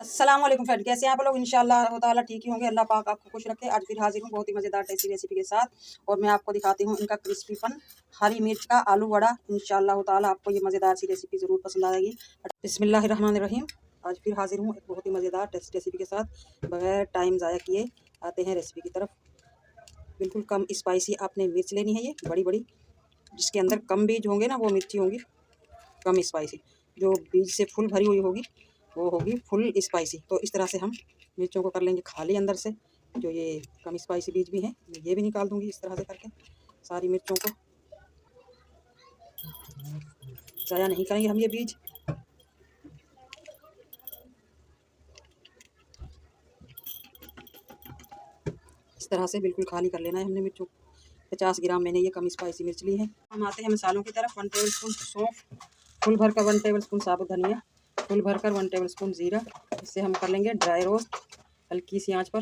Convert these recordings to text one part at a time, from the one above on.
अस्सलाम वालेकुम फ्रेंड, कैसे हैं आप लोग। इंशाअल्लाह ताला ठीक ही होंगे। अल्लाह पाक आपको खुश रखे। आज फिर हाजिर हूँ बहुत ही मज़ेदार टेस्टी रेसिपी के साथ और मैं आपको दिखाती हूँ इनका क्रिस्पीपन हरी मिर्च का आलू वड़ा। इंशाअल्लाह ताला आपको ये मज़ेदार सी रेसिपी ज़रूर पसंद आएगी। बिस्मिल्लाहिर्रहमानिर्रहीम। आज फिर हाजिर हूँ एक बहुत ही मज़ेदार टेस्टी रेसिपी के साथ। बगैर टाइम ज़ाया किए आते हैं रेसिपी की तरफ। बिल्कुल कम स्पाइसी आपने मिर्च लेनी है, ये बड़ी बड़ी, जिसके अंदर कम बीज होंगे ना वो मिर्ची होंगी कम स्पाइसी। जो बीज से फुल भरी हुई होगी वो होगी फुल स्पाइसी। तो इस तरह से हम मिर्चों को कर लेंगे खाली अंदर से। जो ये कम स्पाइसी बीज भी हैं ये भी निकाल दूंगी इस तरह से करके। सारी मिर्चों को ज़ाया नहीं करेंगे हम ये बीज। इस तरह से बिल्कुल खाली कर लेना है हमने मिर्चों। 50 ग्राम मैंने ये कम स्पाइसी मिर्च ली है। हम आते हैं मसालों की तरफ। 1 टेबल स्पून सौंफ, फुल भरकर 1 टेबल स्पून साबुत धनिया, फुल भरकर 1 टेबल स्पून ज़ीरा। इससे हम कर लेंगे ड्राई रोस्ट। हल्की सी आंच पर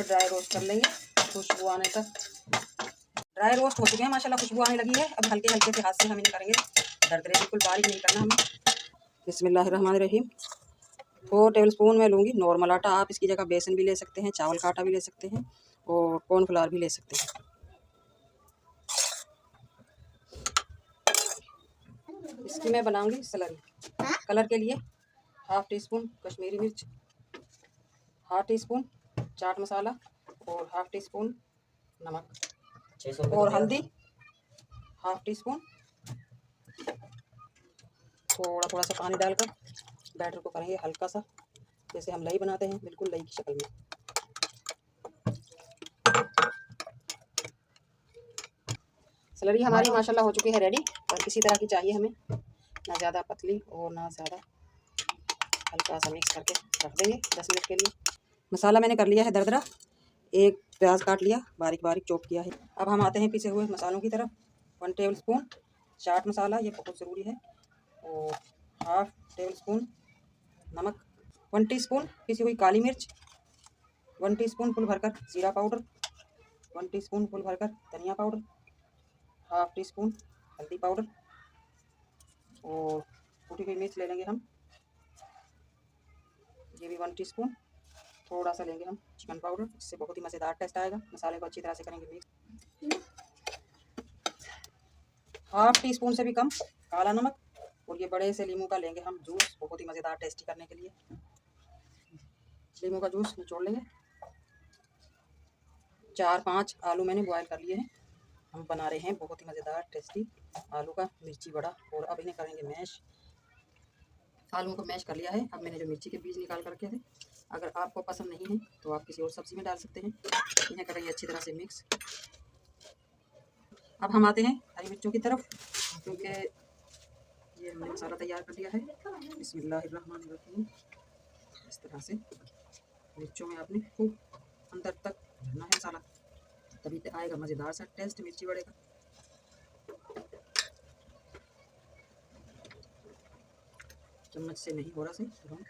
ड्राई रोस्ट कर लेंगे खुशबू आने तक। ड्राई रोस्ट हो चुके हैं माशाल्लाह, खुशबू आने लगी है। अब हल्के हल्के से हाथ से हम इन्हें करेंगे दरदरे, बिल्कुल बारीक नहीं करना हमें। बिस्मिल्लाहिर्रहमानिर्रहीम। 4 टेबल स्पून मैं लूँगी नॉर्मल आटा। आप इसकी जगह बेसन भी ले सकते हैं, चावल का आटा भी ले सकते हैं और कॉर्नफ्लावर भी ले सकते हैं। इसकी मैं बनाऊंगी सलरी। कलर के लिए 1/2 टी स्पून कश्मीरी मिर्च, 1/2 टी स्पून चाट मसाला और 1/2 टी स्पून नमक और हल्दी 1/2 टी स्पून। थोड़ा थोड़ा सा पानी डालकर बैटर को करेंगे हल्का सा, जैसे हम लई बनाते हैं, बिल्कुल लई की शक्ल में। सलरी हमारी माशाल्लाह हो चुकी है रेडी। और इसी तरह की चाहिए हमें, ना ज़्यादा पतली और ना ज़्यादा, हल्का सा मिक्स करके रख देंगे 10 मिनट के लिए। मसाला मैंने कर लिया है दरदरा। एक प्याज काट लिया, बारीक बारीक चॉप किया है। अब हम आते हैं पिसे हुए मसालों की तरफ। 1 टेबल स्पून चाट मसाला, ये बहुत ज़रूरी है, और 1/2 टेबल स्पून नमक, 1 टीस्पून पिसी हुई काली मिर्च, 1 टीस्पून फुल भरकर जीरा पाउडर, 1 टीस्पून फुल भरकर धनिया पाउडर, 1/2 टीस्पून हल्दी पाउडर और कुटी हुई मिर्च ले लेंगे हम, ये भी 1 टीस्पून। थोड़ा सा लेंगे हम चिकन पाउडर, इससे बहुत ही मज़ेदार टेस्ट आएगा। मसाले को अच्छी तरह से करेंगे मिक्स। 1/2 टीस्पून से भी कम काला नमक, और ये बड़े से लीमू का लेंगे हम जूस, बहुत ही मज़ेदार टेस्टी करने के लिए। लीमू का जूस निचोड़ लेंगे। 4-5 आलू मैंने बॉयल कर लिए हैं। हम बना रहे हैं बहुत ही मज़ेदार टेस्टी आलू का मिर्ची बड़ा। और अब इन्हें करेंगे मैश। आलू को मैश कर लिया है। अब मैंने जो मिर्ची के बीज निकाल कर रखे थे, अगर आपको पसंद नहीं है तो आप किसी और सब्ज़ी में डाल सकते हैं। इन्हें करेंगे अच्छी तरह से मिक्स। अब हम आते हैं हरी मिर्चों की तरफ, क्योंकि ये हमने मसाला तैयार कर लिया है। बिस्मिल्लाहिर्रहमानिर्रहीम। इस तरह से मिर्चों में आपने खूब अंदर तक भरना है मसाला, तभी तो आएगा मज़ेदार सा टेस्ट मिर्ची बड़े का। चम्मच से नहीं, बोरा से, तो हम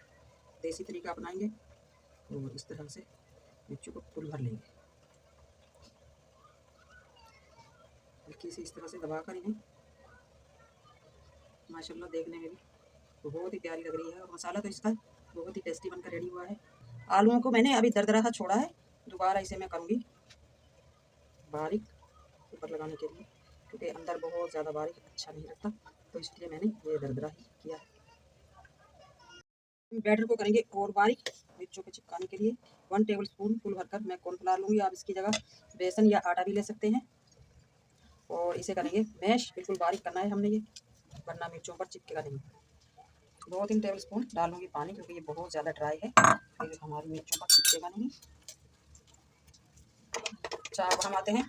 देसी तरीका अपनाएंगे और इस तरह से मिर्ची को फुल भर लेंगे। हल्की से इस तरह से दबाकर इन्हें, माशाल्लाह देखने में भी बहुत ही प्यारी लग रही है और मसाला तो इसका बहुत ही टेस्टी बनकर रेडी हुआ है। आलूओं को मैंने अभी दरदरा सा छोड़ा है, दोबारा इसे मैं करूँगी बारीक ऊपर लगाने के लिए, क्योंकि अंदर बहुत ज़्यादा बारीक अच्छा नहीं लगता, तो इसलिए मैंने ये दरदरा ही किया है। बैटर को करेंगे और बारीक मिर्चों को चिपकाने के लिए। 1 टेबल स्पून फुल भरकर मैं कॉर्नफ्लावर लूँगी, आप इसकी जगह बेसन या आटा भी ले सकते हैं। और इसे करेंगे मैश, बिल्कुल बारीक करना है हमने ये, वरना मिर्चों पर चिपकेगा नहीं। 2-3 टेबल स्पून डालूंगी पानी, क्योंकि ये बहुत ज़्यादा ड्राई है, फिर हमारी मिर्चों पर चिपकेगा नहीं। अच्छा, अब हम आते हैं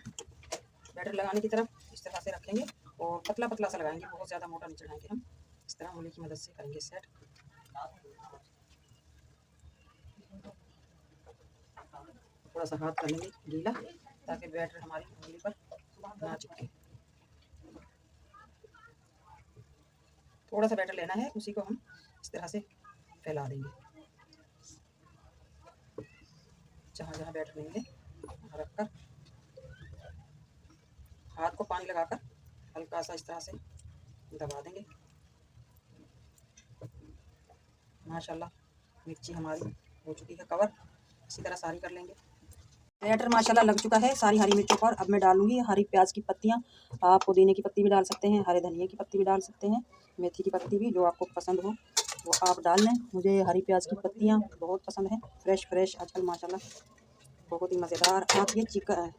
बैटर लगाने की तरफ। इस तरह से रखेंगे और पतला पतला सा लगाएंगे, बहुत ज़्यादा मोटा नहीं चढ़ाएंगे हम। इस तरह उंगली की मदद से करेंगे सेट। थोड़ा सा हाथ कर लेंगे गीला, ताकि बैटर हमारी उंगली पर ना चिपके। थोड़ा सा बैटर लेना है, उसी को हम इस तरह से फैला देंगे। जहाँ जहाँ बैटर लेंगे वहाँ रखकर हाथ को पानी लगाकर हल्का सा इस तरह से दबा देंगे। माशाल्लाह मिर्ची हमारी हो चुकी है कवर। इसी तरह सारी कर लेंगे। बैटर माशाल्लाह लग चुका है सारी हरी मिर्चों पर। अब मैं डालूंगी हरी प्याज की पत्तियाँ। आप पुदीने की पत्ती भी डाल सकते हैं, हरे धनिया की पत्ती भी डाल सकते हैं, मेथी की पत्ती भी, जो आपको पसंद हो वो आप डाल लें। मुझे हरी प्याज की पत्तियाँ बहुत पसंद हैं, फ्रेश आजकल माशाल्लाह बहुत ही मज़ेदार। आप ये चिकन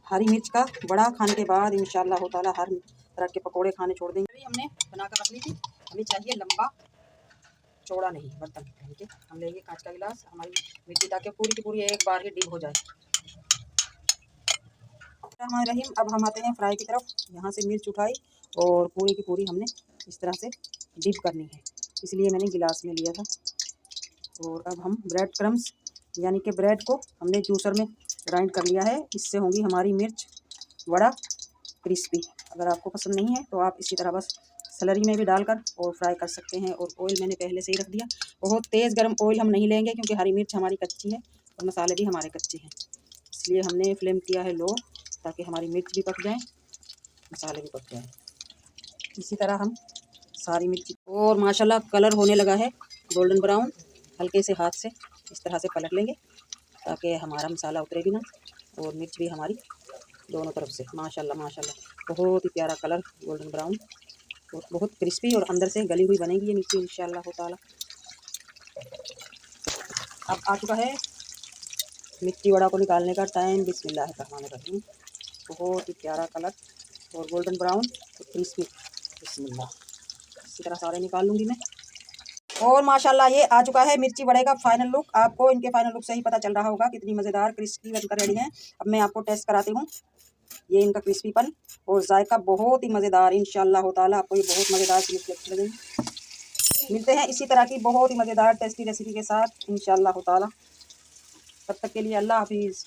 हरी मिर्च का बड़ा खाने के बाद इंशाअल्लाह ताला हर तरह के पकोड़े खाने छोड़ देंगे। अभी हमने बनाकर रख ली थी। हमें चाहिए लंबा चौड़ा नहीं बर्तन, ठीक है। हम लेंगे कांच का गिलास हमारी मिर्ची, ताकि पूरी की पूरी एक बार ही डिप हो जाए। हमारे रहीम, अब हम आते हैं फ्राई की तरफ। यहाँ से मिर्च उठाई और पूरी की पूरी हमने इस तरह से डिप करनी है, इसलिए मैंने गिलास में लिया था। और अब हम ब्रेड क्रम्स यानी कि ब्रेड को हमने जूसर में ग्राइंड कर लिया है। इससे होंगी हमारी मिर्च वड़ा क्रिस्पी। अगर आपको पसंद नहीं है तो आप इसी तरह बस सलरी में भी डालकर और फ्राई कर सकते हैं। और ऑयल मैंने पहले से ही रख दिया। बहुत तेज़ गर्म ऑयल हम नहीं लेंगे, क्योंकि हरी मिर्च हमारी कच्ची है और मसाले भी हमारे कच्चे हैं, इसलिए हमने फ्लेम किया है लो, ताकि हमारी मिर्च भी पक जाए, मसाले भी पक जाए। इसी तरह हम सारी मिर्ची और माशाल्लाह कलर होने लगा है गोल्डन ब्राउन। हल्के से हाथ से इस तरह से पलट लेंगे, ताकि हमारा मसाला उतरे भी ना, और मिर्च भी हमारी दोनों तरफ से माशाल्लाह बहुत ही प्यारा कलर गोल्डन ब्राउन और बहुत क्रिस्पी और अंदर से गली हुई बनेगी ये मिर्ची इंशाअल्लाह ताला। अब आ चुका है मिर्ची वड़ा को निकालने का टाइम। बिस्मिल्लाहिर्रहमानिर्रहीम। बहुत ही प्यारा कलर और गोल्डन ब्राउन और क्रिस्पी। बिस्मिल्लाह। इसी तरह सारे निकाल लूँगी मैं। और माशाल्लाह ये आ चुका है मिर्ची वड़े का फाइनल लुक। आपको इनके फाइनल लुक से ही पता चल रहा होगा कितनी मज़ेदार क्रिस्पी बनकर रेडी हैं। अब मैं आपको टेस्ट कराती हूँ ये इनका क्रिस्पीपन और जायका बहुत ही मज़ेदार। इंशाअल्लाह ताला आपको ये बहुत मज़ेदार क्रिस्पी लगेगी। मिलते हैं इसी तरह की बहुत ही मज़ेदार टेस्टी रेसिपी के साथ इंशाअल्लाह ताला। तब तक के लिए अल्लाह हाफिज़।